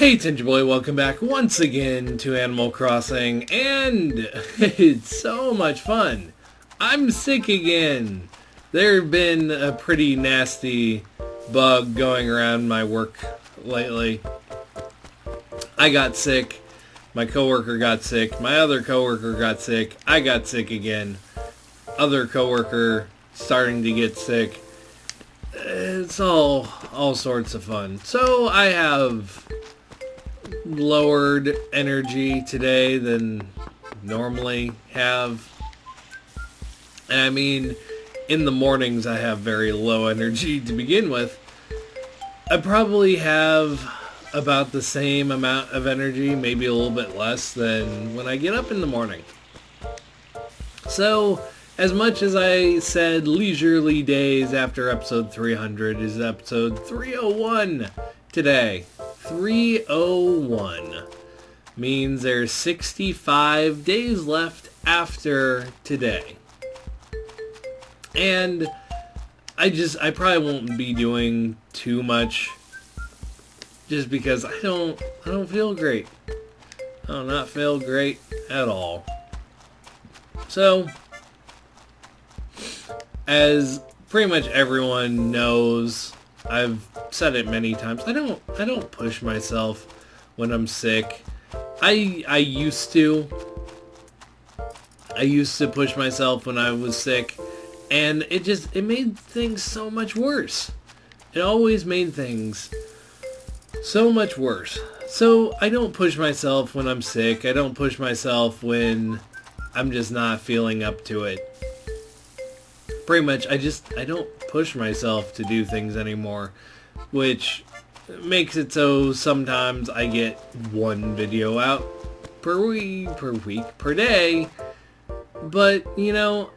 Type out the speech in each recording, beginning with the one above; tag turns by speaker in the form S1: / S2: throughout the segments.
S1: Hey Tinge Boy, welcome back once again to Animal Crossing, and it's so much fun. I'm sick again. There's been a pretty nasty bug going around my work lately. I got sick, my coworker got sick, my other coworker got sick, I got sick again. Other coworker starting to get sick. It's all sorts of fun. So I have lowered energy today than normally have. And I mean, in the mornings I have very low energy to begin with. I probably have about the same amount of energy, maybe a little bit less than when I get up in the morning. So, as much as I said leisurely days after episode 300 is episode 301 today. 301 means there's 65 days left after today. And I probably won't be doing too much just because I don't feel great. I do not feel great at all. So, as pretty much everyone knows, I've said it many times, I don't push myself when I'm sick. I used to push myself when I was sick, and it made things so much worse. It always made things so much worse. So I don't push myself when I'm sick. I don't push myself when I'm just not feeling up to it. Pretty much, I don't push myself to do things anymore, which makes it so sometimes I get one video out per week, per day, but, you know,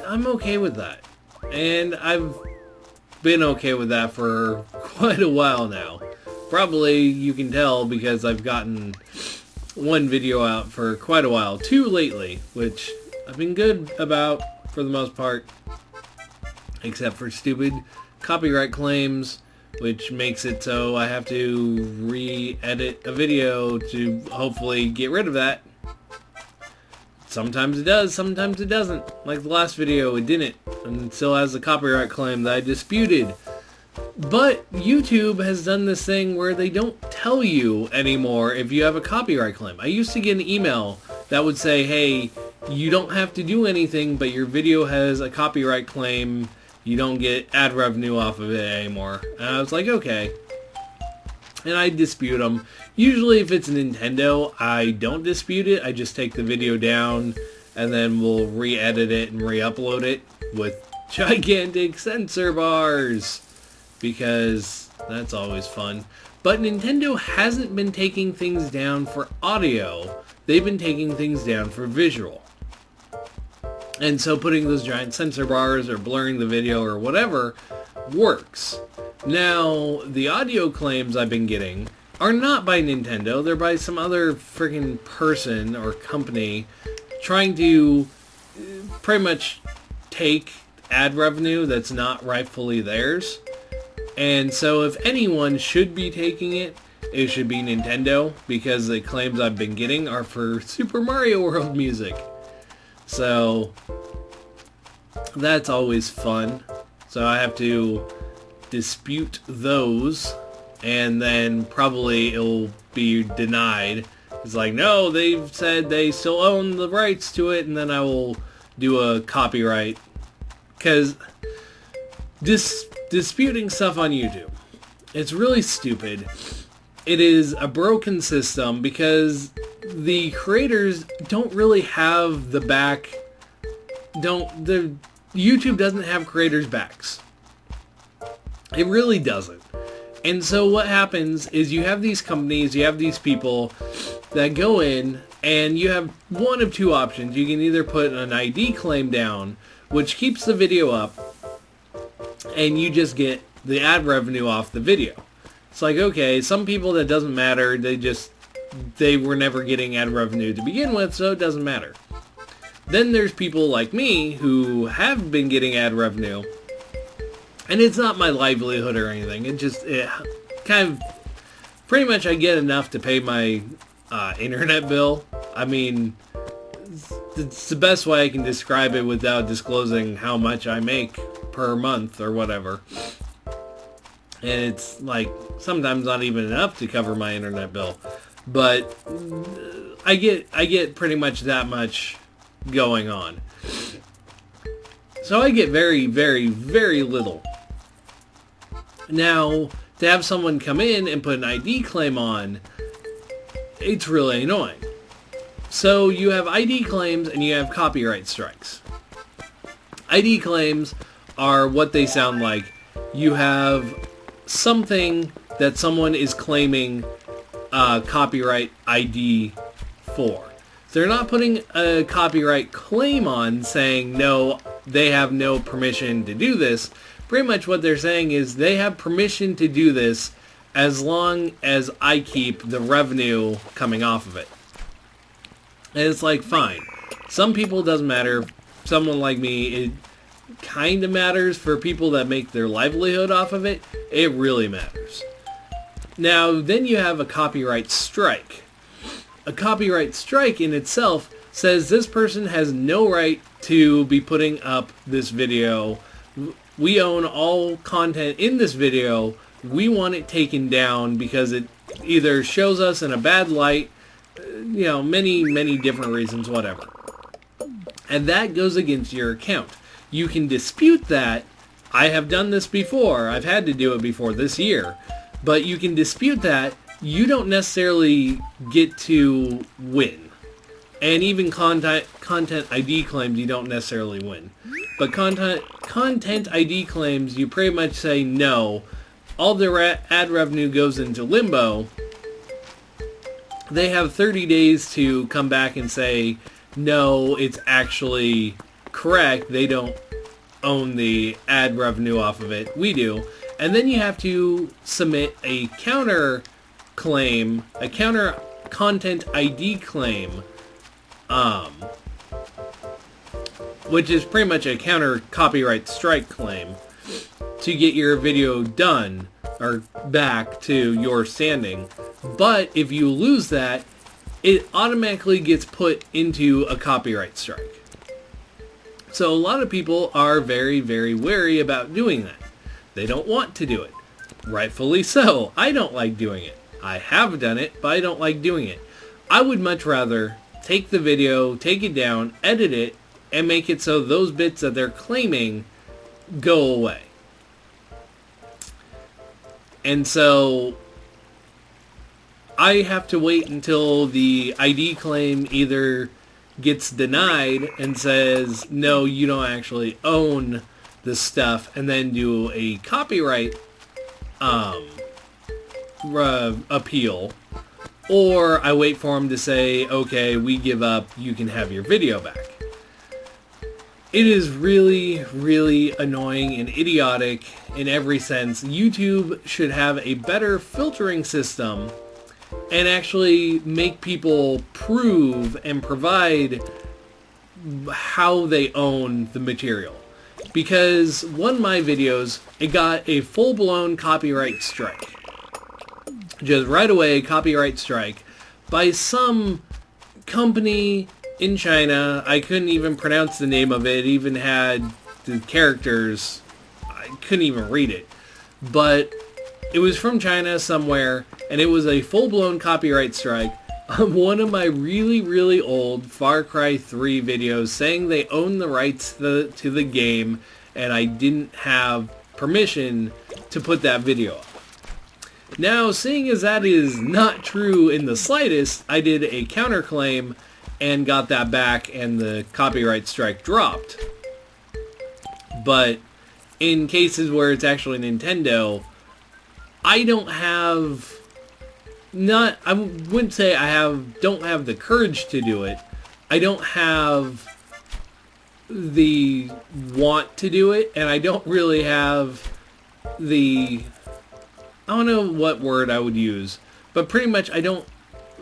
S1: I'm okay with that, and I've been okay with that for quite a while now. Probably you can tell because I've gotten one video out for quite a while, two lately, which I've been good about for the most part, except for stupid copyright claims, which makes it so I have to re-edit a video to hopefully get rid of that. Sometimes it does, sometimes it doesn't. Like the last video, it didn't, and it still has a copyright claim that I disputed. But YouTube has done this thing where they don't tell you anymore if you have a copyright claim. I used to get an email that would say, hey, you don't have to do anything, but your video has a copyright claim. You don't get ad revenue off of it anymore. And I was like, okay. And I dispute them. Usually if it's Nintendo, I don't dispute it. I just take the video down and then we'll re-edit it and re-upload it with gigantic censor bars, because that's always fun. But Nintendo hasn't been taking things down for audio. They've been taking things down for visual. And so putting those giant censor bars or blurring the video or whatever works. Now, the audio claims I've been getting are not by Nintendo. They're by some other freaking person or company trying to pretty much take ad revenue that's not rightfully theirs. And so if anyone should be taking it, it should be Nintendo, because the claims I've been getting are for Super Mario World music. So that's always fun. So I have to dispute those, and then probably it'll be denied. It's like, no, they've said they still own the rights to it, and then I will do a copyright. Because disputing stuff on YouTube, it's really stupid. It is a broken system because the creators don't really have the back. YouTube doesn't have creators' backs. It really doesn't. And so what happens is you have these companies, you have these people that go in, and you have one of two options. You can either put an ID claim down, which keeps the video up, and you just get the ad revenue off the video. It's like, okay, some people that doesn't matter, they were never getting ad revenue to begin with, so it doesn't matter. Then there's people like me who have been getting ad revenue, and it's not my livelihood or anything. It kind of pretty much I get enough to pay my internet bill. I mean, it's the best way I can describe it without disclosing how much I make per month or whatever. And it's like sometimes not even enough to cover my internet bill, but I get pretty much that much going on. So I get very, very, very little. Now, to have someone come in and put an ID claim on, it's really annoying. So you have ID claims and you have copyright strikes. ID claims are what they sound like. You have something that someone is claiming copyright ID for. They're not putting a copyright claim on saying, no, they have no permission to do this. Pretty much what they're saying is they have permission to do this as long as I keep the revenue coming off of it. And it's like, fine. Some people it doesn't matter. Someone like me, it kind of matters. For people that make their livelihood off of it, it really matters. Now, then you have a copyright strike. A copyright strike in itself says this person has no right to be putting up this video. We own all content in this video. We want it taken down because it either shows us in a bad light, you know, many different reasons, whatever. And that goes against your account. You can dispute that. I have done this before. I've had to do it before this year. But you can dispute that. You don't necessarily get to win. And even content ID claims you don't necessarily win. But content ID claims, you pretty much say no. All the ad revenue goes into limbo. They have 30 days to come back and say, no, it's actually correct. They don't own the ad revenue off of it. We do. And then you have to submit a counter claim, a counter content ID claim, which is pretty much a counter copyright strike claim, to get your video done or back to your standing. But if you lose that, it automatically gets put into a copyright strike. So a lot of people are very, very wary about doing that. They don't want to do it. Rightfully so. I don't like doing it. I have done it, but I don't like doing it. I would much rather take the video, take it down, edit it, and make it so those bits that they're claiming go away. And so I have to wait until the ID claim either gets denied and says, no, you don't actually own the stuff, and then do a copyright appeal, or I wait for them to say, okay, we give up, you can have your video back. It is really, really annoying and idiotic in every sense. YouTube should have a better filtering system and actually make people prove and provide how they own the material. Because one of my videos, it got a full-blown copyright strike. Just right away, copyright strike by some company in China. I couldn't even pronounce the name of it. It even had the characters. I couldn't even read it. But it was from China somewhere, and it was a full-blown copyright strike on one of my really, really old Far Cry 3 videos saying they own the rights to the game, and I didn't have permission to put that video up. Now, seeing as that is not true in the slightest, I did a counterclaim and got that back, and the copyright strike dropped. But in cases where it's actually Nintendo, I don't have... I wouldn't say don't have the courage to do it. I don't have the want to do it, and I don't really have the... I don't know what word I would use, but pretty much I don't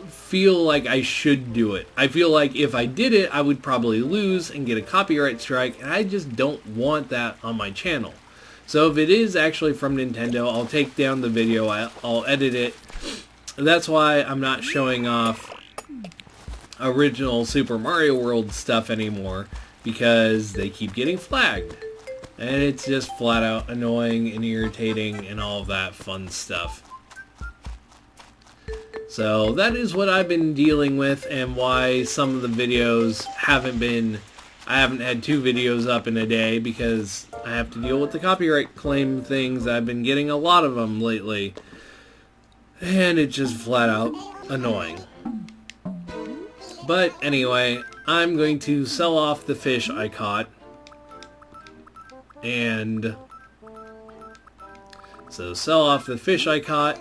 S1: feel like I should do it. I feel like if I did it, I would probably lose and get a copyright strike, and I just don't want that on my channel. So if it is actually from Nintendo, I'll take down the video, I'll edit it, that's why I'm not showing off original Super Mario World stuff anymore, because they keep getting flagged. And it's just flat out annoying and irritating and all of that fun stuff. So that is what I've been dealing with, and why some of the videos I haven't had 2 videos up in a day, because I have to deal with the copyright claim things. I've been getting a lot of them lately. And it's just flat out annoying. But anyway, I'm going to sell off the fish I caught. And so sell off the fish I caught.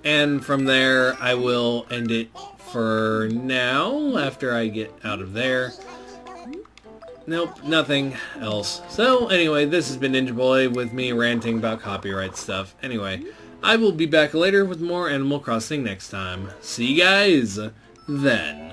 S1: And from there, I will end it for now, after I get out of there. Nope, nothing else. So, anyway, this has been Ninja Boy with me ranting about copyright stuff. Anyway, I will be back later with more Animal Crossing next time. See you guys then.